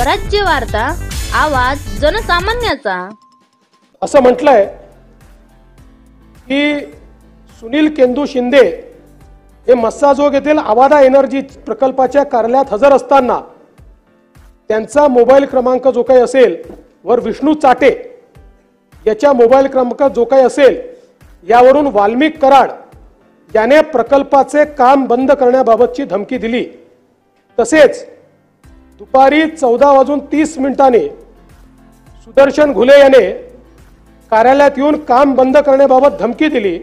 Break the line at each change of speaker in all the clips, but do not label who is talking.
स्वराज्य वार्ता, आवाज जनसामान्याचा।
असं म्हटलंय की सुनील केंदू शिंदे हे मस्साजोग येथील आवादा एनर्जी प्रकल्पाच्या कार्यालयात हजर असताना त्यांचा मोबाईल क्रमांक जो काही असेल वर विष्णू चाटे याच्या मोबाईल क्रमांक जो काही असेल यावरून वाल्मिक कराड याने प्रकल्पाचे काम बंद करण्याबाबतची धमकी दिली। तसेच दुपारी 14:30 सुदर्शन घुले याने कार्यालयात येऊन काम बंद करण्याबाबत धमकी दिली।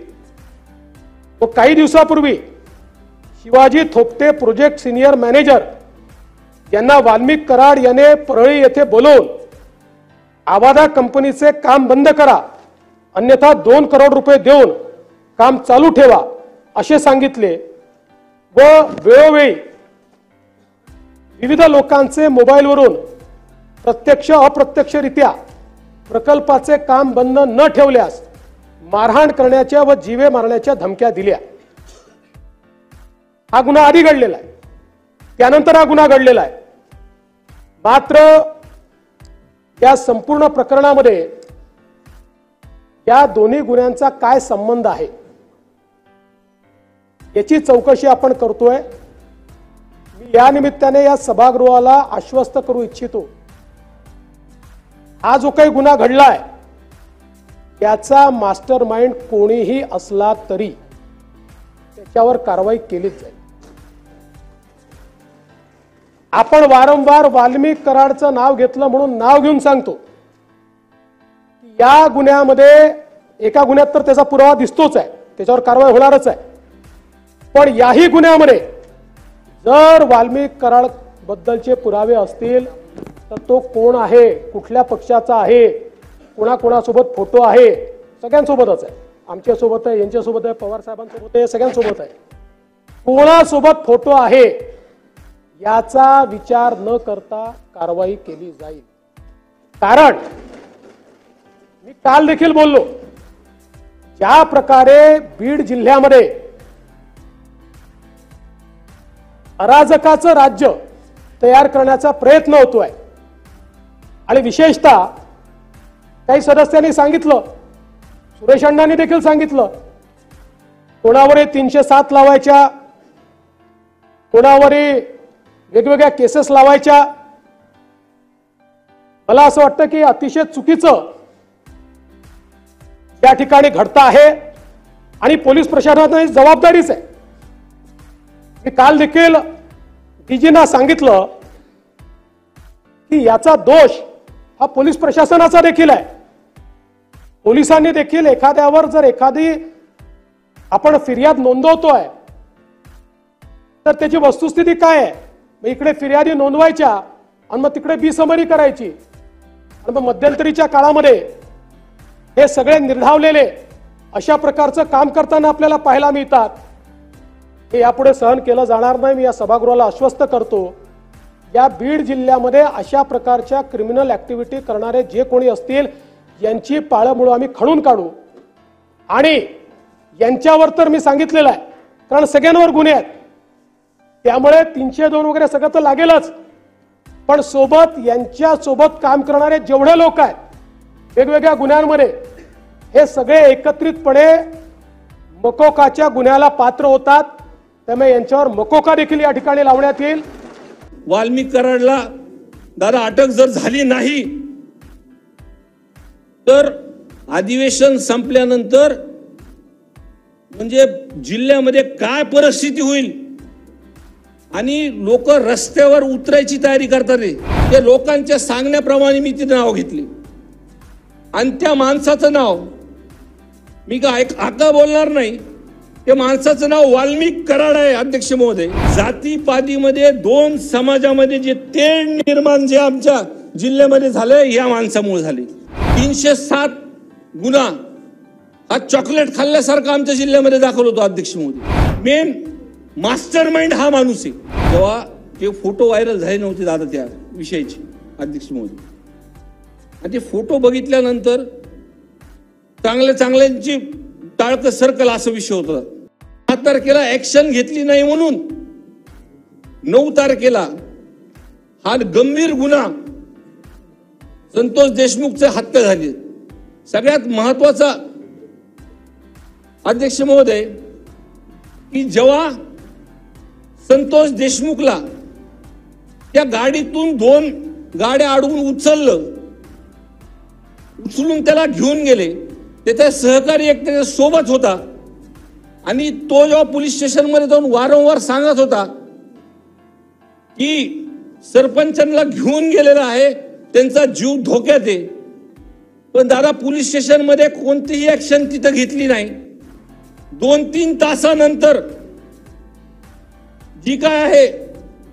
व काही दिवसापूर्वी Shivaji Thopte project senior manager यांना वाल्मिक कराड याने परळी येथे बोलवून आवादा कंपनीचे काम बंद करा अन्यथा 2 करोड रुपये देऊन काम चालू ठेवा असे सांगितले। व वेळोवेळी विविध लोकांचे मोबाईलवरून प्रत्यक्ष अप्रत्यक्षरित्या प्रकल्पाचे काम बंद न ठेवल्यास मारहाण करण्याच्या व जीवे मारण्याच्या धमक्या दिल्या। हा गुन्हा आधी घडलेला आहे, त्यानंतर हा गुन्हा घडलेला आहे। मात्र या संपूर्ण प्रकरणामध्ये या दोन्ही गुन्ह्यांचा काय संबंध आहे याची चौकशी आपण करतोय। मी या निमित्ताने या सभागृहाला आश्वस्त करू इच्छितो, हा जो काही गुन्हा घडलाय त्याचा मास्टरमाइंड कोणीही असला तरी त्याच्यावर कारवाई केलीच जाईल। आपण वारंवार वाल्मिक कराडचं नाव घेतलं म्हणून नाव घेऊन सांगतो या गुन्ह्यामध्ये एका गुन्ह्यात तर त्याचा पुरावा दिसतोच आहे, त्याच्यावर कारवाई होणारच आहे। पण याही गुन्ह्यामध्ये जर वाल्मिक कराड बद्दलचे पुरावे असतील तर तो कोण आहे, कुठल्या पक्षाचा आहे, कोणाकोणासोबत फोटो आहे, सगळ्यांसोबतच आहे। आमच्या सोबत आहे, यांच्या सोबत आहे, पवार साहेबांसोबत आहे, सगळ्यांसोबत आहे। कोणासोबत फोटो आहे याचा विचार न करता कारवाई केली जाईल। कारण मी काल देखील बोललो, ज्या प्रकारे बीड जिल्ह्यामध्ये अराजकाचं राज्य तयार करण्याचा प्रयत्न होतोय आणि विशेषतः काही सदस्यांनी सांगितलं, सुरेश अण्णांनी देखील सांगितलं, कोणावरही 307 लावायच्या, कोणावरही वेगवेगळ्या केसेस लावायच्या। मला असं वाटतं की अतिशय चुकीचं या ठिकाणी घडतं आहे आणि पोलीस प्रशासनाची जबाबदारीच आहे। मी काल देखील डीजींना सांगितलं की याचा दोष हा पोलीस प्रशासनाचा देखील आहे। पोलिसांनी देखील एखाद्यावर जर एखादी आपण फिर्याद नोंदवतोय तर त्याची वस्तुस्थिती काय आहे, मग इकडे फिर्यादी नोंदवायच्या आणि मग तिकडे बिसमरी करायची आणि मग मध्यंतरीच्या काळामध्ये हे सगळे निर्धावलेले अशा प्रकारचं काम करताना आपल्याला पाहायला मिळतात। हे यापुढे सहन केलं जाणार नाही। मी या सभागृहाला आश्वस्त करतो, या बीड जिल्ह्यामध्ये अशा प्रकारच्या क्रिमिनल ऍक्टिव्हिटी करणारे जे कोणी असतील यांची पाळंमुळं आम्ही खणून काढू आणि यांच्यावर तर मी सांगितलेलं आहे, कारण सगळ्यांवर गुन्हे आहेत त्यामुळे 302 वगैरे सगळं तर लागेलच, पण सोबत यांच्या सोबत काम करणारे जेवढे लोक आहेत वेगवेगळ्या गुन्ह्यांमध्ये हे सगळे एकत्रितपणे मकोकाच्या गुन्ह्याला पात्र होतात। त्यामुळे यांच्यावर मकोका देखील या ठिकाणी लावण्यात येईल।
वाल्मिक कराडला दादा अटक जर झाली नाही तर अधिवेशन संपल्यानंतर म्हणजे जिल्ह्यामध्ये काय परिस्थिती होईल आणि लोक रस्त्यावर उतरायची तयारी करतात। ते लोकांच्या सांगण्याप्रमाणे मी ते नाव घेतले आणि त्या माणसाचं नाव मी का बोलणार नाही, त्या माणसाचं नाव वाल्मिक कराड आहे। अध्यक्ष महोदय, जातीपातीमध्ये 2 समाजामध्ये जे तेढ निर्माण जे आमच्या जिल्ह्यामध्ये झाले या माणसामुळे झाले। 307 गुन्हा हा चॉकलेट खाल्ल्यासारखा आमच्या जिल्ह्यामध्ये दाखल होतो। अध्यक्ष महोदय, मेन मास्टरमाइंड हा माणूस आहे। तेव्हा ते फोटो व्हायरल झाले नव्हते दादा त्या विषयाचे अध्यक्ष महोदय, आणि ते फोटो बघितल्यानंतर चांगल्यांची टाळकं सर्कल असा विषय होता। 7 तारखेला ऍक्शन घेतली नाही म्हणून 9 तारखेला हा गंभीर गुन्हा संतोष देशमुखचे हत्या झाली. सगळ्यात महत्वाचा अध्यक्ष महोदय की जेव्हा संतोष देशमुखला त्या गाडीतून 2 गाड्या अडवून उचलून त्याला घेऊन गेले, त्याचा सहकारी एक त्याच्या सोबत होता आणि तो जेव्हा पोलीस स्टेशनमध्ये जाऊन वारंवार सांगत होता की सरपंचांना घेऊन गेलेला आहे, त्यांचा जीव धोक्यात आहे. पण दादा पोलीस स्टेशनमध्ये कोणतीही ऍक्शन तिथं घेतली नाही. 2-3 तासानंतर जी काय आहे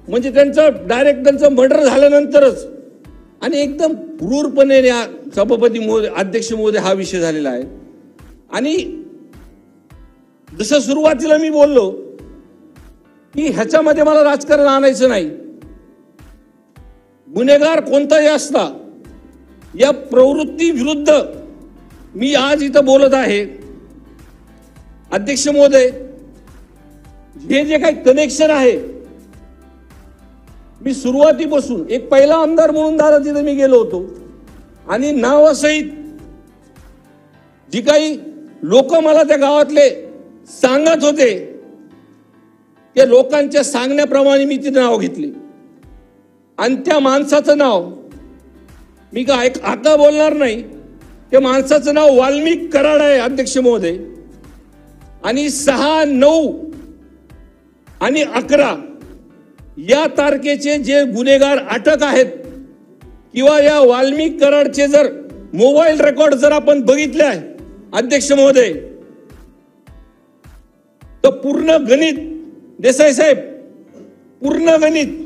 म्हणजे त्यांचं मर्डर झाल्यानंतरच आणि एकदम क्रूरपणे या सभापती महोदय अध्यक्ष महोदय हा विषय झालेला आहे. आणि जसं सुरुवातीला मी बोललो की ह्याच्यामध्ये मला राजकारण आणायचं नाही. गुन्हेगार कोणताही असला या प्रवृत्ती विरुद्ध मी आज इथं बोलत आहे. अध्यक्ष महोदय, हे जे काही कनेक्शन आहे, मी सुरुवातीपासून एक पहिला आमदार म्हणून दादा तिथे मी गेलो होतो आणि नावासहित जी काही लोक मला त्या गावातले सांगत होते त्या लोकांच्या सांगण्याप्रमाणे मी तिथे नाव घेतले आणि त्या माणसाचं नाव मी काय आता बोलणार नाही. त्या माणसाचं नाव वाल्मिक कराड आहे अध्यक्ष महोदय. आणि 6, 9 आणि 11 या तारखेचे जे गुन्हेगार अटक आहेत किंवा या वाल्मिक कराडचे जर मोबाईल रेकॉर्ड जर आपण बघितले आहे अध्यक्ष महोदय, तर पूर्ण गणित देसाई साहेब, पूर्ण गणित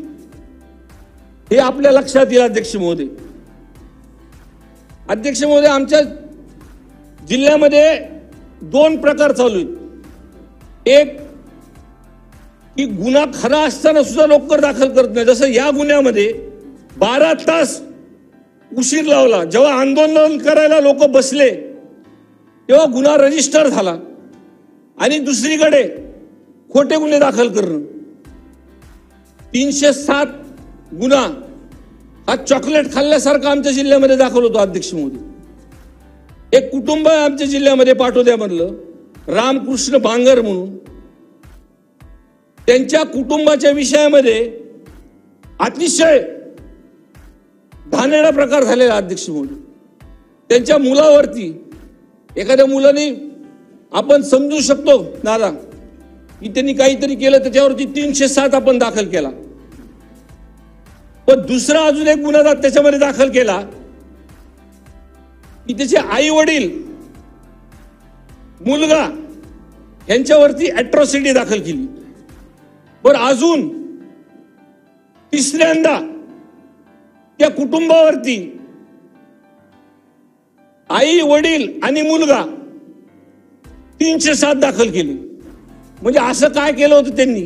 हे आपल्या लक्षात येईल अध्यक्ष महोदय. अध्यक्ष महोदय, आमच्या जिल्ह्यामध्ये 2 प्रकार चालू आहेत. एक की गुन्हा खरा असताना सुद्धा लवकर दाखल करत नाही. जसं या गुन्ह्यामध्ये 12 तास उशीर लावला. जेव्हा आंदोलन करायला लोक बसले तेव्हा गुन्हा रजिस्टर झाला. आणि दुसरीकडे खोटे गुन्हे दाखल करणं. 307 गुन्हा हा चॉकलेट खाल्ल्यासारखा आमच्या जिल्ह्यामध्ये दाखल होतो अध्यक्ष महोदय. एक कुटुंब आमच्या जिल्ह्यामध्ये पाटोद्या मधलं रामकृष्ण बांगर म्हणून, त्यांच्या कुटुंबाच्या विषयामध्ये अतिशय घाणेरडा प्रकार झालेला अध्यक्ष महोदय. त्यांच्या मुलावरती एखाद्या मुलाने आपण समजू शकतो दादा की त्यांनी काहीतरी केलं, त्याच्यावरती 307 आपण दाखल केला. पण दुसरा अजून एक गुन्हा त्याच्यामध्ये दाखल केला की त्याचे आई वडील, मुलगा यांच्यावरती अॅट्रॉसिटी दाखल केली. पण अजून तिसऱ्यांदा त्या कुटुंबावरती आई वडील आणि मुलगा 307 दाखल केली. म्हणजे असं काय केलं होतं त्यांनी?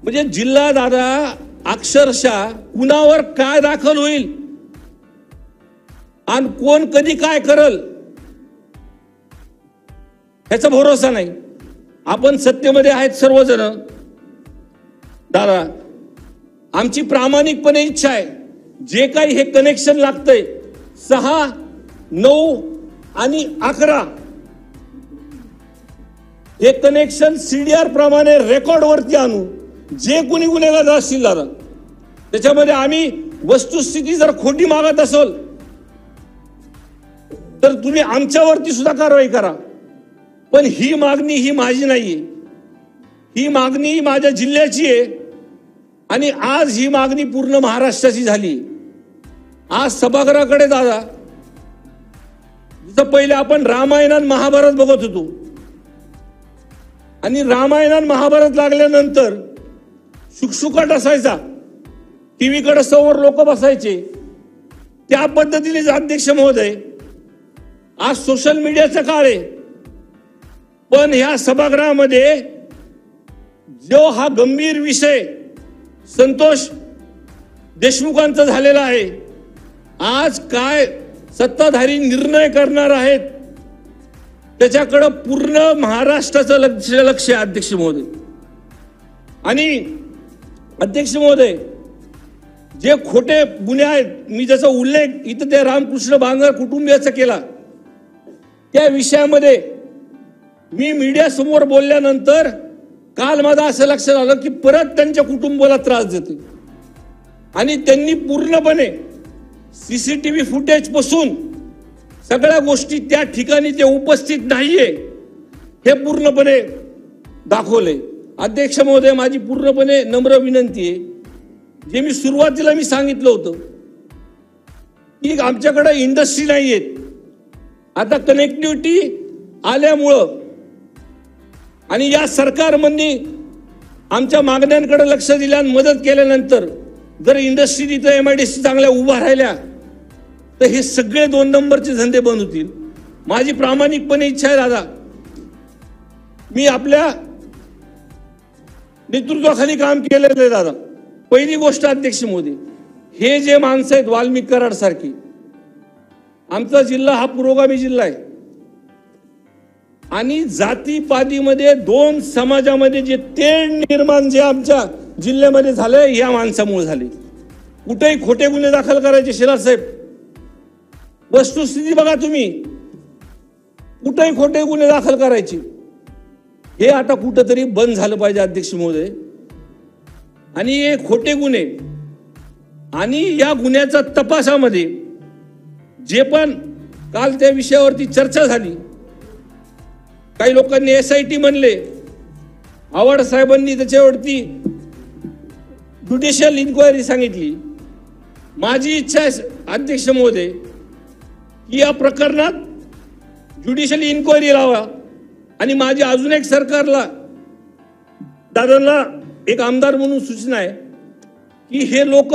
म्हणजे जिल्हा दादा अक्षरशः कुणावर काय दाखल होईल आणि कोण कधी काय करल ह्याचा भरोसा नाही. आपण सत्तेमध्ये आहेत सर्वजण दादा. आमची प्रामाणिकपणे इच्छा आहे जे काही हे कनेक्शन लागतंय 6, 9 आणि 11 हे कनेक्शन सीडीआर प्रमाणे रेकॉर्ड वरती आणू. जे कोणी गुन्हेगार असतील दादा त्याच्यामध्ये आम्ही वस्तुस्थिती जर खोटी मागत असेल तर तुम्ही आमच्यावरती सुद्धा कारवाई करा. पण ही मागणी ही माझी नाहीये, ही मागणी माझ्या जिल्ह्याची आहे. आणि आज ही मागणी पूर्ण महाराष्ट्राची झाली. आज सभागृहाकडे दादा जसं पहिले आपण रामायण आणि महाभारत बघत होतो आणि रामायण आणि महाभारत लागल्यानंतर शुकशुकाट असायचा, टीव्हीकडे समोर लोक बसायचे. त्या पद्धतीने अध्यक्ष महोदय आज सोशल मीडियाचा काळ आहे. पण ह्या सभागृहामध्ये जो हा गंभीर विषय संतोष देशमुखांचा झालेला आहे, आज काय सत्ताधारी निर्णय करणार आहेत त्याच्याकडे पूर्ण महाराष्ट्राचं लक्ष आहे अध्यक्ष महोदय. आणि अध्यक्ष महोदय जे खोटे गुन्हे आहेत, मी ज्याचा उल्लेख इथं ते रामकृष्ण बांगर कुटुंबियाचा केला, त्या विषयामध्ये मी मीडिया समोर बोलल्यानंतर काल माझं असं लक्षात आलं की परत त्यांच्या कुटुंबाला त्रास देते आणि त्यांनी पूर्णपणे सीसीटीव्ही फुटेज पासून सगळ्या गोष्टी त्या ठिकाणी ते उपस्थित नाहीये हे पूर्णपणे दाखवले. अध्यक्ष महोदय, माझी पूर्णपणे नम्र विनंती आहे, जे मी सुरुवातीला सांगितलं होतं की आमच्याकडे इंडस्ट्री नाहीये, आता कनेक्टिव्हिटी आल्यामुळं आणि या सरकारमध्ये आमच्या मागण्यांकडे लक्ष दिलं आणि मदत केल्यानंतर जर इंडस्ट्री तिथं MIDC चांगल्या उभा राहिल्या तर हे सगळे 2 नंबरचे धंदे बंद होतील. माझी प्रामाणिकपणे इच्छा आहे दादा, मी आपल्या नेतृत्वाखाली काम केलेलं आहे दादा. पहिली गोष्ट अध्यक्ष महोदय, हे जे माणसं आहेत वाल्मिक कराड सारखी, आमचा जिल्हा हा पुरोगामी जिल्हा आहे आणि जातीपातीमध्ये 2 समाजामध्ये जे तेढ निर्माण जे आमच्या जिल्ह्यामध्ये झाले या माणसामुळे झाले. कुठेही खोटे गुन्हे दाखल करायचे शेलार साहेब, वस्तुस्थिती बघा तुम्ही, कुठेही खोटे गुन्हे दाखल करायचे, हे आता कुठंतरी बंद झालं पाहिजे अध्यक्ष महोदय. आणि हे खोटे गुन्हे आणि या गुन्ह्याच्या तपासामध्ये जे पण काल त्या विषयावरती चर्चा झाली, काही लोकांनी SIT म्हणले, आव्हाड साहेबांनी त्याच्यावरती ज्युडिशियल इन्क्वायरी सांगितली. माझी इच्छा आहे अध्यक्ष महोदय की या प्रकरणात ज्युडिशियल इन्क्वायरी लावा आणि माझी अजून एक सरकारला दादांना एक आमदार म्हणून सूचना आहे की हे लोक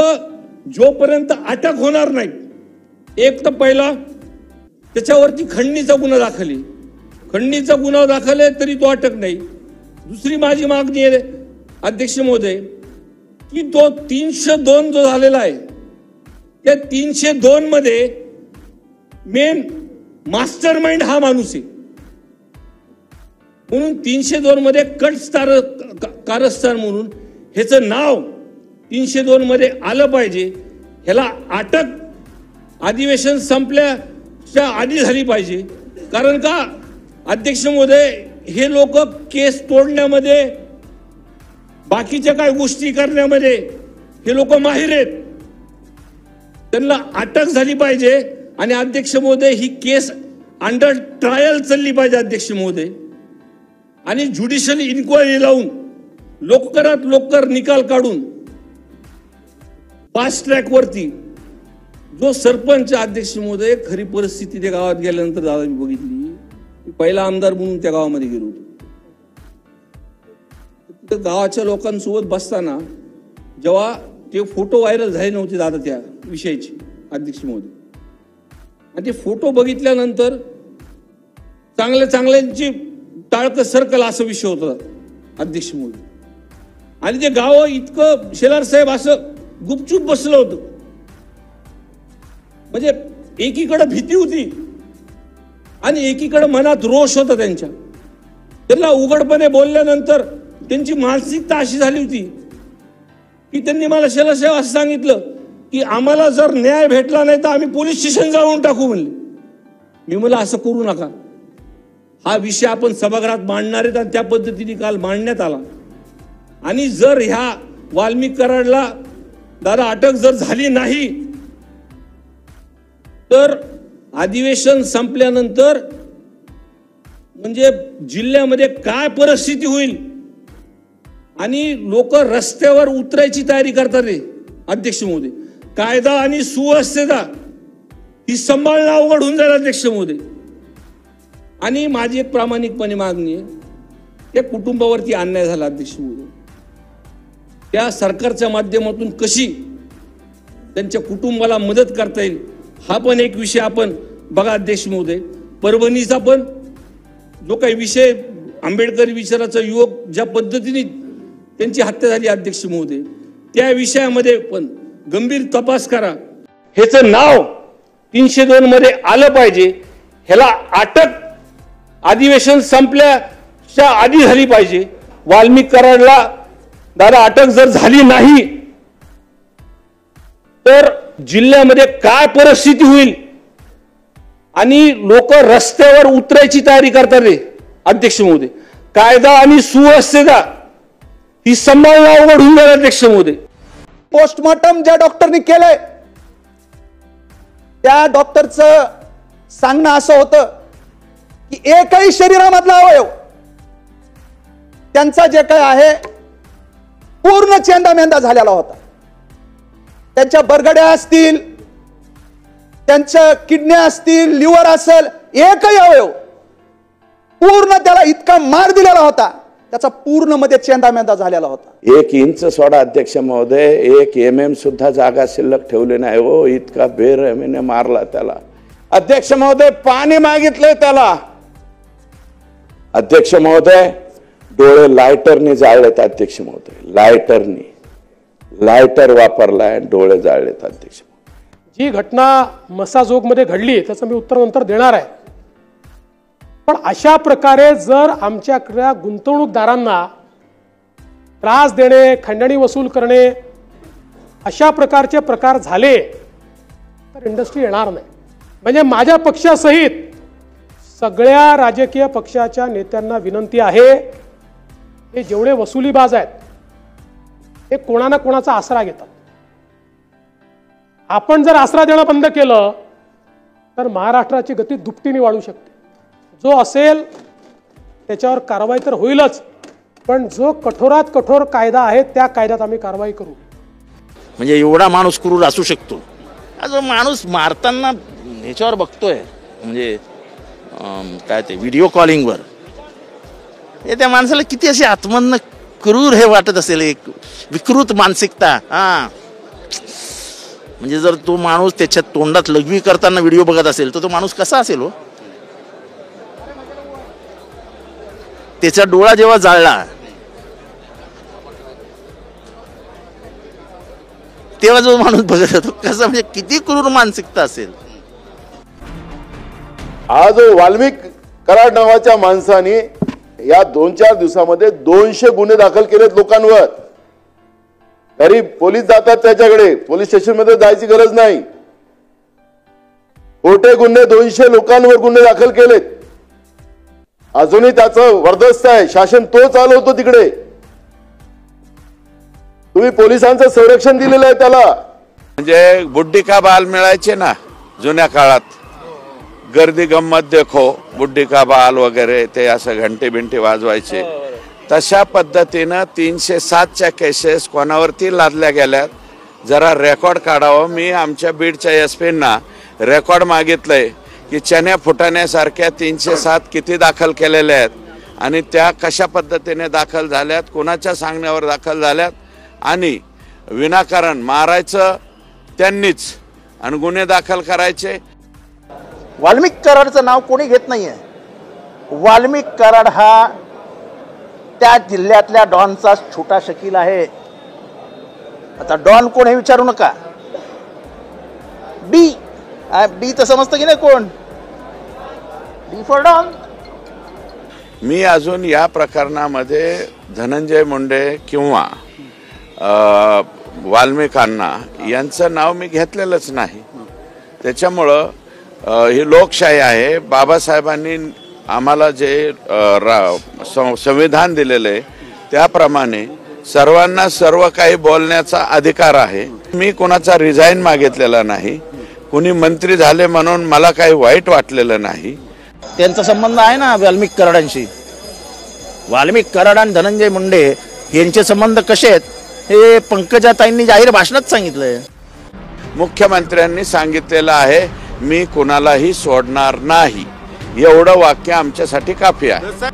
जोपर्यंत अटक होणार नाहीत, एक तर पहिला त्याच्यावरती खंडणीचा गुन्हा दाखल आहे, खंडणीचा गुन्हा दाखल आहे तरी तो अटक नाही. दुसरी माझी मागणी आहे अध्यक्ष महोदय की तो 302 जो झालेला आहे त्या 302 मध्ये मेन मास्टर माइंड हा माणूस आहे, म्हणून 302 मध्ये कारस्थान म्हणून ह्याचं नाव 302 मध्ये आलं पाहिजे. ह्याला अटक अधिवेशन संपल्याच्या आधी झाली पाहिजे. कारण का अध्यक्ष महोदय, हे लोक केस तोडण्यामध्ये बाकीच्या काय गोष्टी करण्यामध्ये हे लोक माहिर आहेत, त्यांना अटक झाली पाहिजे. आणि अध्यक्ष महोदय, ही केस अंडर ट्रायल चालली पाहिजे अध्यक्ष महोदय, आणि ज्युडिशियल इन्क्वायरी लावून लवकरात लवकर निकाल काढून फास्ट ट्रॅक वरती जो सरपंच अध्यक्ष महोदय, खरी परिस्थिती त्या गावात गेल्यानंतर दादा मी बघितली, पहिला आमदार म्हणून त्या गावामध्ये गेलो होतो. तिथं गावाच्या लोकांसोबत बसताना जेव्हा ते फोटो व्हायरल झाले नव्हते दादा त्या विषयाचे अध्यक्ष महोदय, आणि ते फोटो बघितल्यानंतर चांगल्यांची टाळकं सर्कल असा विषय होता अध्यक्ष महोदय. आणि ते गाव इतकं शेलार साहेब असं गुपचूप बसलं होतं, म्हणजे एकीकडे भीती होती आणि एकीकडे मनात रोष होता त्यांच्या. त्यांना उघडपणे बोलल्यानंतर त्यांची मानसिकता अशी झाली होती की त्यांनी मला शेलार साहेब असं सांगितलं की आम्हाला जर न्याय भेटला नाही तर आम्ही पोलीस स्टेशन जाऊन टाकू म्हणले. मी मला असं करू नका, हा विषय आपण सभागृहात मांडणार आहेत आणि त्या पद्धतीने काल मांडण्यात आला. आणि जर ह्या वाल्मिक कराडला दादा अटक जर झाली नाही तर अधिवेशन संपल्यानंतर म्हणजे जिल्ह्यामध्ये काय परिस्थिती होईल आणि लोक रस्त्यावर उतरायची तयारी करतात रे अध्यक्ष महोदय. कायदा आणि सुव्यवस्थेचा ही सांभाळणं अवघड होऊन जाईल अध्यक्ष महोदय. आणि माझी एक प्रामाणिकपणे मागणी आहे, त्या कुटुंबावरती अन्याय झाला अध्यक्ष महोदय, त्या सरकारच्या माध्यमातून कशी त्यांच्या कुटुंबाला मदत करता येईल हा पण एक विषय आपण बघा अध्यक्ष महोदय. परभणीचा पण जो काही विषय आंबेडकरी विचाराचा युवक ज्या पद्धतीने त्यांची हत्या झाली अध्यक्ष महोदय, त्या विषयामध्ये पण गंभीर तपास करा. ह्याचं नाव 302 मध्ये आलं पाहिजे. ह्याला अटक अधिवेशन संपल्याच्या आधी झाली पाहिजे. वाल्मिक कराडला दादा अटक जर झाली नाही तर जिल्ह्यामध्ये काय परिस्थिती होईल आणि लोक रस्त्यावर उतरायची तयारी करतात रे अध्यक्ष महोदय. कायदा आणि सुव्यवस्थेचा ही सांभाळणं अवघड होऊन जाईल अध्यक्ष महोदय.
पोस्टमॉर्टम ज्या डॉक्टरनी केलंय त्या डॉक्टरचं सांगणं असं होतं की एकही शरीरामधला अवयव त्यांचा जे काय आहे पूर्ण चेंदामेंदा झालेला होता. त्यांच्या बरगड्या असतील, त्यांच्या किडन्या असतील, लिव्हर असेल, एकही अवयव पूर्ण त्याला इतका मार दिलेला होता, त्याचा पूर्ण मध्ये चेंदामेंदा झालेला होता.
1 इंच सोडा अध्यक्ष महोदय, 1 mm सुद्धा जागा शिल्लक ठेवली नाही हो. इतका बेरहमीने मारला त्याला. अध्यक्ष महोदय पाणी मागितलंय त्याला. अध्यक्ष महोदय डोळे लायटरने जाळलेत अध्यक्ष महोदय. लायटर वापरलाय, डोळे जाळलेत अध्यक्ष.
जी घटना मसाजोगमध्ये घडली त्याचं मी उत्तर नंतर देणार आहे. पण अशा प्रकारे जर आमच्याकडल्या गुंतवणूकदारांना त्रास देणे, खंडणी वसूल करणे अशा प्रकारचे प्रकार झाले तर इंडस्ट्री येणार नाही. म्हणजे माझ्या पक्षासहित सगळ्या राजकीय पक्षाच्या नेत्यांना विनंती आहे, हे जेवढे वसुलीबाज आहेत हे कोणा ना कोणाचा आसरा घेतात. आपण जर आसरा देणं बंद केलं तर महाराष्ट्राची गती दुपटीने वाढू शकते. जो असेल त्याच्यावर कारवाई तर होईलच, पण जो कठोरात कठोर कायदा आहे त्या कायद्यात आम्ही कारवाई करू.
म्हणजे एवढा माणूस क्रूर असू शकतो. जो माणूस मारताना ह्याच्यावर बघतोय, म्हणजे काय ते व्हिडिओ कॉलिंगवर, हे त्या माणसाला किती अशी आत्मन क्रूर हे वाटत असेल, एक विकृत मानसिकता. म्हणजे जर तो माणूस त्याच्या तोंडात लघवी करताना व्हिडिओ बघत असेल तर तो माणूस कसा असेल हो. त्याचा डोळा जेव्हा जाळला तेव्हा जो माणूस बघत होतो कसा, म्हणजे किती क्रूर मानसिकता असेल.
आज वाल्मिक कराड नावाच्या माणसाने या 2-4 दिवसामध्ये 200 गुन्हे दाखल केलेत लोकांवर. तरी पोलीस जातात त्याच्याकडे, पोलीस स्टेशन मध्ये जायची गरज नाही. खोटे गुन्हे 200 लोकांवर गुन्हे दाखल केलेत. अजूनही त्याचं वर्दस्त आहे, शासन तो चालवतो तिकडे. तुम्ही पोलिसांचं संरक्षण दिलेलं आहे त्याला.
म्हणजे बुड्डी का बाल मिळायचे ना जुन्या काळात, गर्दी गंमत देखो बुड्डी का बाल वगैरे, ते असं घंटे बिंटे वाजवायचे. तशा पद्धतीनं 307च्या केसेस कोणावरती लादल्या गेल्यात. जरा रेकॉर्ड काढावं. मी आमच्या बीडच्या एसपींना रेकॉर्ड मागितलंय की चण्या फुटाण्यासारख्या 307 किती दाखल केलेल्या आहेत आणि त्या कशा पद्धतीने दाखल झाल्यात, कोणाच्या सांगण्यावर दाखल झाल्यात, आणि विनाकारण मारायचं त्यांनीच आणि गुन्हे दाखल करायचे.
वाल्मिक कराडचं नाव कोणी घेत नाहीये. वाल्मिक कराड हा त्या जिल्ह्यातल्या डॉनचा छोटा शकील आहे. आता डॉन कोण हे विचारू नका. बी तर समजतं की नाही कोण, डी फॉर डॉन.
मी अजून या प्रकरणामध्ये धनंजय मुंडे किंवा वाल्मिकांना यांचं नाव मी घेतलेलंच नाही. त्याच्यामुळं ही लोकशाही आहे. बाबासाहेबांनी आम्हाला जे संविधान दिलेलं आहे त्याप्रमाणे सर्वांना सर्व काही बोलण्याचा अधिकार आहे. मी कोणाचा रिझाईन मागितलेला नाही. कुणी मंत्री झाले म्हणून मला काही वाईट वाटलेलं नाही.
त्यांचा संबंध आहे ना वाल्मिक कराडांशी. वाल्मिक कराड आणि धनंजय मुंडे यांचे संबंध कसे आहेत हे पंकजाताईंनी जाहीर भाषणात सांगितलंय.
मुख्यमंत्र्यांनी सांगितलेलं आहे, मी कुणालाही सोडणार नाही. एवढं वाक्य आमच्यासाठी काफी आहे.